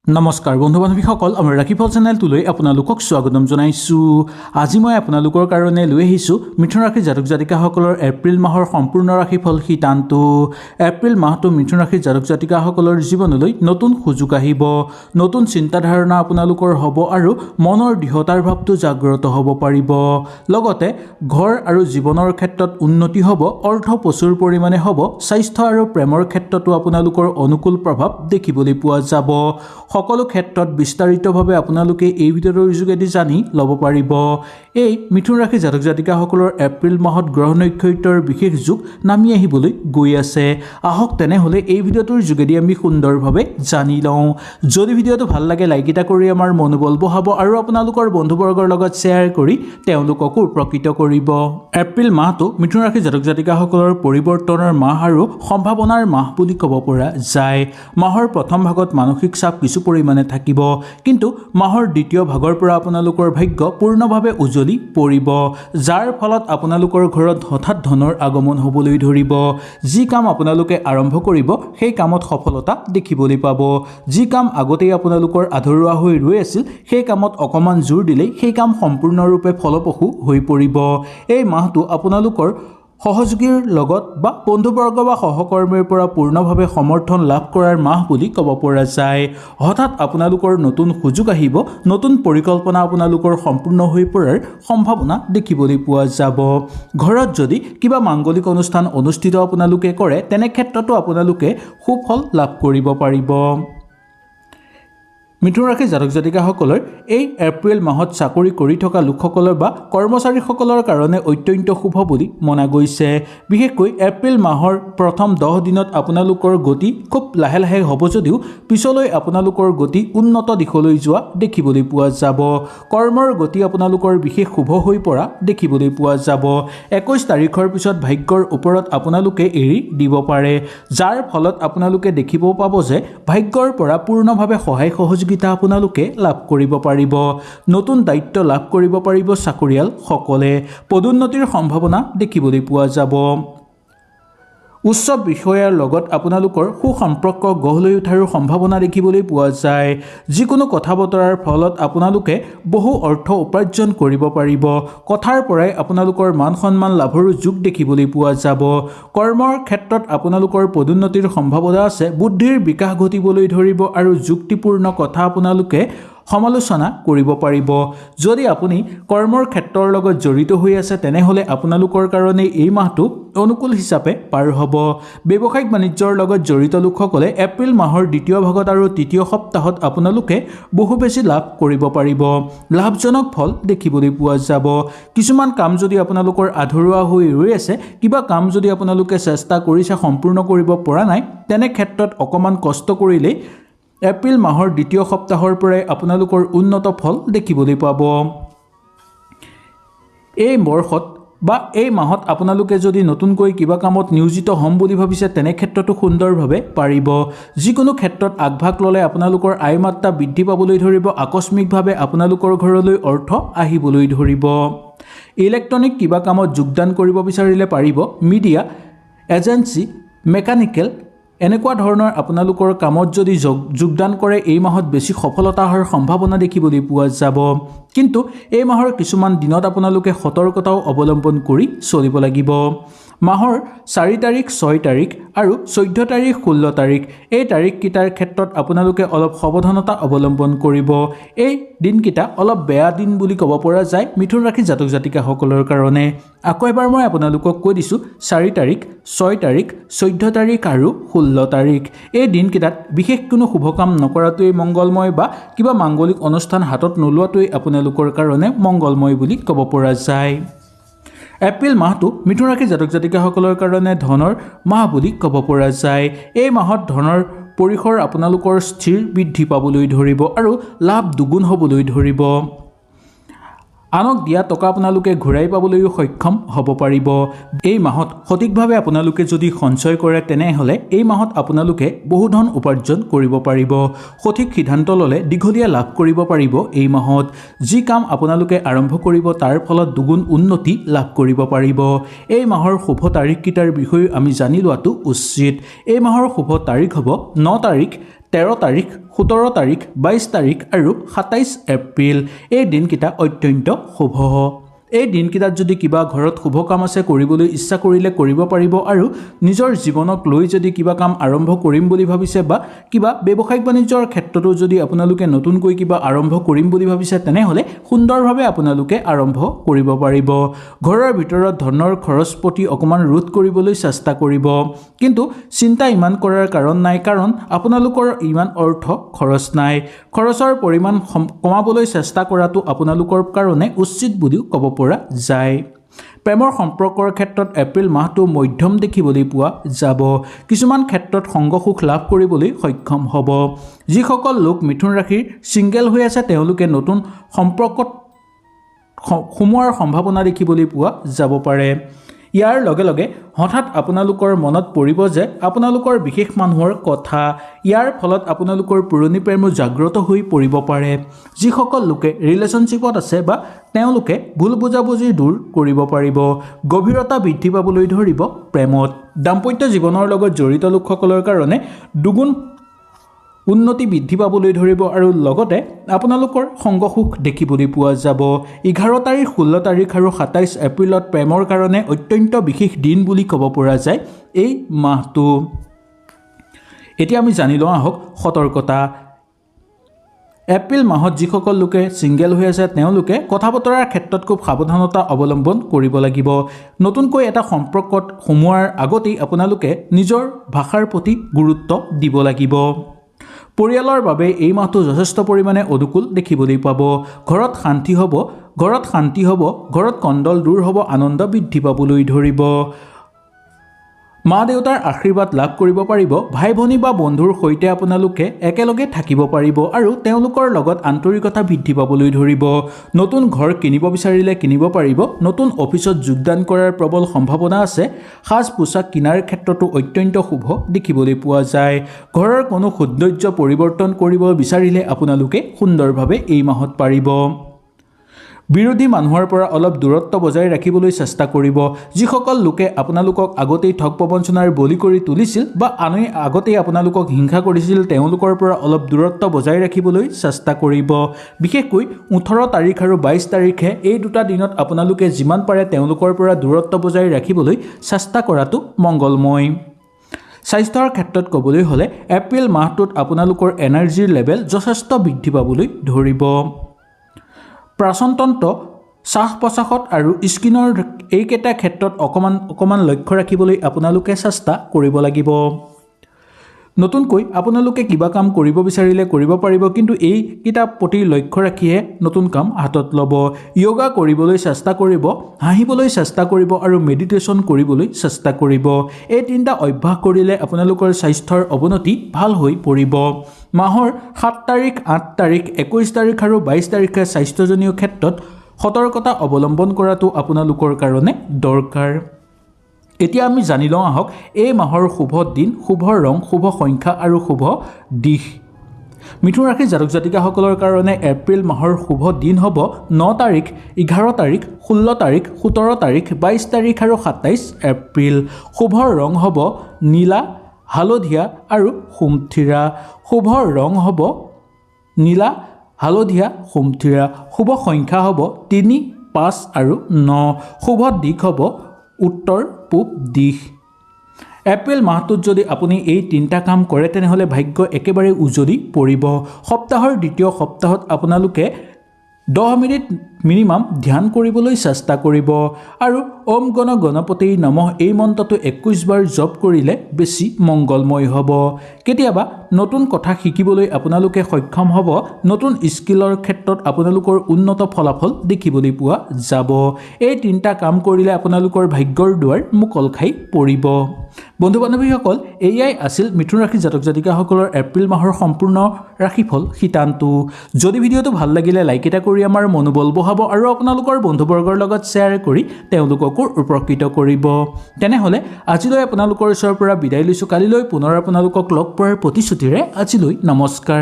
নমস্কাৰ বন্ধু বান্ধৱীসকল আমাৰ ৰাখিফল চেনেলটোলৈ আপোনালোকক স্বাগতম জনাইছোঁ। আজি মই আপোনালোকৰ কাৰণে লৈ আহিছোঁ মিথুন ৰাশিৰ জাতক জাতিকাসকলৰ এপ্ৰিল মাহৰ সম্পূৰ্ণ ৰাশিফল সিদ্ধান্ত। এপ্ৰিল মাহটো মিথুন ৰাশিৰ জাতক জাতিকাসকলৰ জীৱনলৈ নতুন সুযোগ আহিব, নতুন চিন্তাধাৰণা আপোনালোকৰ হ'ব আৰু মনৰ দৃঢ়তাৰ ভাৱটো জাগ্ৰত হ'ব পাৰিব। লগতে ঘৰ আৰু জীৱনৰ ক্ষেত্ৰত উন্নতি হ'ব, অৰ্থ প্ৰচুৰ পৰিমাণে হ'ব, স্বাস্থ্য আৰু প্ৰেমৰ ক্ষেত্ৰতো আপোনালোকৰ অনুকূল প্ৰভাৱ দেখিবলৈ পোৱা যাব। সকলো ক্ষেত্ৰত বিস্তাৰিতভাৱে আপোনালোকে এই ভিডিঅ'টোৰ যোগেদি জানি ল'ব পাৰিব। এই মিথুন ৰাশিৰ জাতক জাতিকাসকলৰ এপ্ৰিল মাহত গ্ৰহ নক্ষত্ৰৰ বিশেষ যুগ নামি আহিবলৈ গৈ আছে। আহক তেনেহ'লে এই ভিডিঅ'টোৰ যোগেদি আমি সুন্দৰভাৱে জানি লওঁ। যদি ভিডিঅ'টো ভাল লাগে লাইক এটা কৰি আমাৰ মনোবল বঢ়াব আৰু আপোনালোকৰ বন্ধুবৰ্গৰ লগত শ্বেয়াৰ কৰি তেওঁলোককো উপকৃত কৰিব। এপ্ৰিল মাহটো মিথুন ৰাশিৰ জাতক জাতিকাসকলৰ পৰিৱৰ্তনৰ মাহ আৰু সম্ভাৱনাৰ মাহ বুলি ক'ব পৰা যায়। মাহৰ প্ৰথম ভাগত মানসিক চাপ কিছু পৰিমাণে থাকিব, কিন্তু মাহৰ দ্বিতীয় ভাগৰ পৰা আপোনালোকৰ ভাগ্য পূৰ্ণভাৱে উজ্বলি পৰিব, যাৰ ফলত আপোনালোকৰ ঘৰত হঠাৎ ধনৰ আগমন হ'বলৈ ধৰিব। যি কাম আপোনালোকে আৰম্ভ কৰিব সেই কামত সফলতা দেখিবলৈ পাব। যি কাম আগতেই আপোনালোকৰ আধৰুৱা হৈ ৰৈ আছিল সেই কামত অকণমান জোৰ দিলেই সেই কাম সম্পূৰ্ণৰূপে ফলপ্ৰসূ হৈ পৰিব। এই মাহটো আপোনালোকৰ সহযোগীৰ লগত বা বন্ধুবৰ্গ বা সহকৰ্মীৰ পৰা পূৰ্ণভাৱে সমৰ্থন লাভ কৰাৰ মাহ বুলি ক'ব পৰা যায়। হঠাৎ আপোনালোকৰ নতুন সুযোগ আহিব, নতুন পৰিকল্পনা আপোনালোকৰ সম্পূৰ্ণ হৈ পৰাৰ সম্ভাৱনা দেখিবলৈ পোৱা যাব। ঘৰত যদি কিবা মাংগলিক অনুষ্ঠান অনুষ্ঠিত আপোনালোকে কৰে তেনে ক্ষেত্ৰতো আপোনালোকে সুফল লাভ কৰিব পাৰিব। মিথুন ৰাশিৰ জাতক জাতিকাসকলৰ এই এপ্ৰিল মাহত চাকৰি কৰি থকা লোকসকলৰ বা কৰ্মচাৰীসকলৰ কাৰণে অত্যন্ত শুভ বুলি মনা গৈছে। বিশেষকৈ এপ্ৰিল মাহৰ প্ৰথম 10 দিনত আপোনালোকৰ গতি খুব লাহে লাহে হ'ব যদিও পিছলৈ আপোনালোকৰ গতি উন্নত দিশলৈ যোৱা দেখিবলৈ পোৱা যাব। কৰ্মৰ গতি আপোনালোকৰ বিশেষ শুভ হৈ পৰা দেখিবলৈ পোৱা যাব। 21 তাৰিখৰ পিছত ভাগ্যৰ ওপৰত আপোনালোকে এৰি দিব পাৰে, যাৰ ফলত আপোনালোকে দেখিব পাব যে ভাগ্যৰ পৰা পূৰ্ণভাৱে সহায় সহযোগিতা আপোনালোকে লাভ কৰিব পাৰিব। নতুন দায়িত্ব লাভ কৰিব পাৰিব চাকৰিয়ালসকলে। পদোন্নতিৰ সম্ভাৱনা দেখিবলৈ পোৱা যাব। উচ্চ বিষয়াৰ লগত আপোনালোকৰ সুসম্পৰ্ক গঢ় লৈ উঠাৰ সম্ভাৱনা দেখিবলৈ পোৱা যায়। যিকোনো কথা বতৰাৰ ফলত আপোনালোকে বহু অৰ্থ উপাৰ্জন কৰিব পাৰিব। কথাৰ পৰাই আপোনালোকৰ মান সন্মান লাভৰো যোগ দেখিবলৈ পোৱা যাব। কৰ্মৰ ক্ষেত্ৰত আপোনালোকৰ পদোন্নতিৰ সম্ভাৱনা আছে। বুদ্ধিৰ বিকাশ ঘটিবলৈ ধৰিব আৰু যুক্তিপূৰ্ণ কথা আপোনালোকে সমালোচনা কৰিব পাৰিব। যদি আপুনি কৰ্মৰ ক্ষেত্ৰৰ লগত জড়িত হৈ আছে তেনেহ'লে আপোনালোকৰ কাৰণে এই মাহটো অনুকূল হিচাপে পাৰ হ'ব। ব্যৱসায়িক বাণিজ্যৰ লগত জড়িত লোকসকলে এপ্ৰিল মাহৰ দ্বিতীয় ভাগত আৰু তৃতীয় সপ্তাহত আপোনালোকে বহু বেছি লাভ কৰিব পাৰিব। লাভজনক ফল দেখিবলৈ পোৱা যাব। কিছুমান কাম যদি আপোনালোকৰ আধৰুৱা হৈ ৰৈ আছে, কিবা কাম যদি আপোনালোকে চেষ্টা কৰিছে সম্পূৰ্ণ কৰিব পৰা নাই, তেনে ক্ষেত্ৰত অকণমান কষ্ট কৰিলেই এপ্ৰিল মাহৰ দ্বিতীয় সপ্তাহৰ পৰাই আপোনালোকৰ উন্নত ফল দেখিবলৈ পাব। এই বৰ্ষত বা এই মাহত আপোনালোকে যদি নতুনকৈ কিবা কামত নিয়োজিত হ'ম বুলি ভাবিছে তেনে ক্ষেত্ৰতো সুন্দৰভাৱে পাৰিব। যিকোনো ক্ষেত্ৰত আগভাগ ল'লে আপোনালোকৰ আয় মাত্ৰা বৃদ্ধি পাবলৈ ধৰিব। আকস্মিকভাৱে আপোনালোকৰ ঘৰলৈ অৰ্থ আহিবলৈ ধৰিব। ইলেক্ট্ৰনিক কিবা কামত যোগদান কৰিব বিচাৰিলে পাৰিব। মিডিয়া, এজেঞ্চি, মেকানিকেল এনেকুৱা ধৰণৰ আপোনালোকৰ কামত যদি যোগদান কৰে এই মাহত বেছি সফলতা হোৱাৰ সম্ভাৱনা দেখিবলৈ পোৱা যাব। কিন্তু এই মাহৰ কিছুমান দিনত আপোনালোকে সতৰ্কতাও অৱলম্বন কৰি চলিব লাগিব। মাহৰ 4 তাৰিখ, 6 তাৰিখ আৰু 14 তাৰিখ, 16 তাৰিখ এই তাৰিখকেইটাৰ ক্ষেত্ৰত আপোনালোকে অলপ সাৱধানতা অৱলম্বন কৰিব। এই দিনকেইটা অলপ বেয়া দিন বুলি ক'ব পৰা যায় মিথুন ৰাশিৰ জাতক জাতিকাসকলৰ কাৰণে। আকৌ এবাৰ মই আপোনালোকক কৈ দিছোঁ, 4 তাৰিখ, 6 তাৰিখ, 14 তাৰিখ আৰু 16 তাৰিখ এই দিনকেইটাত বিশেষ কোনো শুভ কাম নকৰাটোৱেই মংগলময় বা কিবা মাংগলিক অনুষ্ঠান হাতত নোলোৱাটোৱেই আপোনালোকৰ কাৰণে মংগলময় বুলি ক'ব পৰা যায়। এপ্ৰিল মাহটো মিথুন ৰাশিৰ জাতক জাতিকাসকলৰ কাৰণে ধনৰ মাহ বুলি ক'ব পৰা যায়। এই মাহত ধনৰ পৰিসৰ আপোনালোকৰ স্থিৰ বৃদ্ধি পাবলৈ ধৰিব আৰু লাভ দুগুণ হ'বলৈ ধৰিব। আনক দিয়া টকা আপোনালোকে ঘূৰাই পাবলৈও সক্ষম হ'ব পাৰিব। এই মাহত সঠিকভাৱে আপোনালোকে যদি সঞ্চয় কৰে তেনেহ'লে এই মাহত আপোনালোকে বহু ধন উপাৰ্জন কৰিব পাৰিব। সঠিক সিদ্ধান্ত ল'লে দীঘলীয়া লাভ কৰিব পাৰিব। এই মাহত যি কাম আপোনালোকে আৰম্ভ কৰিব তাৰ ফলত দুগুণ উন্নতি লাভ কৰিব পাৰিব। এই মাহৰ শুভ তাৰিখকেইটাৰ বিষয়ে আমি জানি লোৱাটো উচিত। এই মাহৰ শুভ তাৰিখ হ'ব 9 তাৰিখ, 13 তাৰিখ 17 তাৰিখ 22 তাৰিখ আৰু 27 এপ্ৰিল এই দিনকেইটা অত্যন্ত শুভ। এই দিনকেইটাত যদি কিবা ঘৰত শুভ কাম আছে কৰিবলৈ ইচ্ছা কৰিলে কৰিব পাৰিব আৰু নিজৰ জীৱনক লৈ যদি কিবা কাম আৰম্ভ কৰিম বুলি ভাবিছে বা কিবা ব্যৱসায়িক বাণিজ্যৰ ক্ষেত্ৰতো যদি আপোনালোকে নতুনকৈ কিবা আৰম্ভ কৰিম বুলি ভাবিছে তেনেহ'লে সুন্দৰভাৱে আপোনালোকে আৰম্ভ কৰিব পাৰিব। ঘৰৰ ভিতৰত ধনৰ খৰচ প্ৰতি অকণমান ৰোধ কৰিবলৈ চেষ্টা কৰিব, কিন্তু চিন্তা ইমান কৰাৰ কাৰণ নাই, কাৰণ আপোনালোকৰ ইমান অৰ্থ খৰচ নাই। খৰচৰ পৰিমাণ কমাবলৈ চেষ্টা কৰাটো আপোনালোকৰ কাৰণে উচিত বুলিও ক'ব পৰা যায়। প্ৰেমৰ সম্পৰ্কৰ ক্ষেত্ৰত এপ্ৰিল মাহটো মধ্যম দেখিবলৈ পোৱা যাব। কিছুমান ক্ষেত্ৰত সংগ সুখ লাভ কৰিবলৈ সক্ষম হ'ব। যিসকল লোক মিথুন ৰাশিৰ ছিংগেল হৈ আছে তেওঁলোকে নতুন সম্পৰ্কত সোমোৱাৰ সম্ভাৱনা দেখিবলৈ পোৱা যাব পাৰে। ইয়াৰ লগে লগে হঠাৎ আপোনালোকৰ মনত পৰিব যে আপোনালোকৰ বিশেষ মানুহৰ কথা। ইয়াৰ ফলত আপোনালোকৰ পুৰণি প্ৰেমো জাগ্ৰত হৈ পৰিব পাৰে। যিসকল লোকে ৰিলেশ্যনশ্বিপত আছে বা তেওঁলোকে ভুল বুজাবুজি দূৰ কৰিব পাৰিব। গভীৰতা বৃদ্ধি পাবলৈ ধৰিব প্ৰেমত। দাম্পত্য জীৱনৰ লগত জড়িত লোকসকলৰ কাৰণে দুগুণ উন্নতি বৃদ্ধি পাবলৈ ধৰিব আৰু লগতে আপোনালোকৰ সংগ সুখ দেখিবলৈ পোৱা যাব। 11 তাৰিখ 16 তাৰিখ আৰু 27 এপ্ৰিলত প্ৰেমৰ কাৰণে অত্যন্ত বিশেষ দিন বুলি ক'ব পৰা যায় এই মাহটো। এতিয়া আমি জানি লওঁ আহক সতৰ্কতা। এপ্ৰিল মাহত যিসকল লোকে ছিংগেল হৈ আছে তেওঁলোকে কথা বতৰাৰ ক্ষেত্ৰত খুব সাৱধানতা অৱলম্বন কৰিব লাগিব। নতুনকৈ এটা সম্পৰ্কত সোমোৱাৰ আগতেই আপোনালোকে নিজৰ ভাষাৰ প্ৰতি গুৰুত্ব দিব লাগিব। পৰিয়ালৰ বাবে এই মাহটো যথেষ্ট পৰিমাণে অনুকূল দেখিবলৈ পাব। ঘৰত শান্তি হ'ব, ঘৰত কণ্ডল দূৰ হ'ব, আনন্দ বৃদ্ধি পাবলৈ ধৰিব। মা দেউতাৰ আশীৰ্বাদ লাভ কৰিব পাৰিব। ভাই ভনী বা বন্ধুৰ সৈতে আপোনালোকে একেলগে থাকিব পাৰিব আৰু তেওঁলোকৰ লগত আন্তৰিকতা বৃদ্ধি পাবলৈ ধৰিব। নতুন ঘৰ কিনিব বিচাৰিলে কিনিব পাৰিব। নতুন অফিচত যোগদান কৰাৰ প্ৰবল সম্ভাৱনা আছে। সাজ পোছাক কিনাৰ ক্ষেত্ৰতো অত্যন্ত শুভ দেখিবলৈ পোৱা যায়। ঘৰৰ কোনো সৌন্দৰ্য পৰিৱৰ্তন কৰিব বিচাৰিলে আপোনালোকে সুন্দৰভাৱে এই মাহত পাৰিব। বিৰোধী মানুহৰ পৰা অলপ দূৰত্ব বজাই ৰাখিবলৈ চেষ্টা কৰিব। যিসকল লোকে আপোনালোকক আগতেই ঠগ প্ৰবঞ্চনাৰ বলি কৰি তুলিছিল বা আনে আগতেই আপোনালোকক হিংসা কৰিছিল তেওঁলোকৰ পৰা অলপ দূৰত্ব বজাই ৰাখিবলৈ চেষ্টা কৰিব। বিশেষকৈ 18 তাৰিখ আৰু 22 তাৰিখে এই দুটা দিনত আপোনালোকে যিমান পাৰে তেওঁলোকৰ পৰা দূৰত্ব বজাই ৰাখিবলৈ চেষ্টা কৰাটো মংগলময়। স্বাস্থ্যৰ ক্ষেত্ৰত ক'বলৈ হ'লে এপ্ৰিল মাহটোত আপোনালোকৰ এনাৰ্জিৰ লেভেল যথেষ্ট বৃদ্ধি পাবলৈ ধৰিব। প্ৰাচনতন্ত্ৰ, শ্বাস প্ৰশ্বাসত আৰু স্কিনৰ এইকেইটা ক্ষেত্ৰত অকণমান লক্ষ্য ৰাখিবলৈ আপোনালোকে চেষ্টা কৰিব লাগিব। নতুনকৈ আপোনালোকে কিবা কাম কৰিব বিচাৰিলে কৰিব পাৰিব, কিন্তু এইকেইটা প্ৰতি লক্ষ্য ৰাখিহে নতুন কাম হাতত ল'ব। য়োগা কৰিবলৈ চেষ্টা কৰিব, হাঁহিবলৈ চেষ্টা কৰিব আৰু মেডিটেশ্যন কৰিবলৈ চেষ্টা কৰিব। এই তিনিটা অভ্যাস কৰিলে আপোনালোকৰ স্বাস্থ্যৰ অৱনতি ভাল হৈ পৰিব। মাহৰ 7 তাৰিখ 8 তাৰিখ 21 তাৰিখ আৰু 22 তাৰিখে স্বাস্থ্যজনীয় ক্ষেত্ৰত সতৰ্কতা অৱলম্বন কৰাটো আপোনালোকৰ কাৰণে দৰকাৰ। এতিয়া আমি জানি লওঁ আহক এই মাহৰ শুভ দিন, শুভ ৰং, শুভ সংখ্যা আৰু শুভ দিশ। মিথুন ৰাশিৰ জাতক জাতিকাসকলৰ কাৰণে এপ্ৰিল মাহৰ শুভ দিন হ'ব 9 তাৰিখ 11 তাৰিখ 16 তাৰিখ 17 তাৰিখ 22 তাৰিখ আৰু 27 এপ্ৰিল। শুভ ৰং হ'ব নীলা, হালধীয়া আৰু সুমথিৰা। শুভ ৰং হ'ব নীলা, হালধীয়া, সুমথিৰা। শুভ সংখ্যা হ'ব 3, 5 আৰু 9। শুভ দিশ হ'ব উত্তৰ পূব দিশ। এপ্ৰিল মাহটোত যদি আপুনি এই তিনিটা কাম কৰে তেনেহ'লে ভাগ্য একেবাৰে উজলি পৰিব। সপ্তাহৰ দ্বিতীয় সপ্তাহত আপোনালোকে 10 মিনিট মিনিমাম ধ্যান কৰিবলৈ চেষ্টা কৰিব আৰু ওম গণ গণপতি নমঃ এই মন্ত্ৰটো 21 বাৰ জপ কৰিলে বেছি মংগলময় হ'ব। কেতিয়াবা নতুন কথা শিকিবলৈ আপোনালোকে সক্ষম হ'ব। নতুন স্কিলৰ ক্ষেত্ৰত আপোনালোকৰ উন্নত ফলাফল দেখিবলৈ পোৱা যাব। এই তিনিটা কাম কৰিলে আপোনালোকৰ ভাগ্যৰ দুৱাৰ মুকল খাই পৰিব। বন্ধু বান্ধৱীসকল, এয়াই আছিল মিথুন ৰাশিৰ জাতক জাতিকাসকলৰ এপ্ৰিল মাহৰ সম্পূৰ্ণ ৰাশিফল শিতানটো। যদি ভিডিঅ'টো ভাল লাগিলে লাইক এটা কৰি আমাৰ মনোবল বঢ়াব আৰু আপোনালোকৰ বন্ধুবৰ্গৰ লগত শ্বেয়াৰ কৰি তেওঁলোককো উপকৃত কৰিব। তেনেহ'লে আজিলৈ আপোনালোকৰ ওচৰৰ পৰা বিদায় লৈছোঁ। কালিলৈ পুনৰ আপোনালোকক লগ পোৱাৰ প্ৰতিশ্ৰুতিৰে আজিলৈ নমস্কাৰ।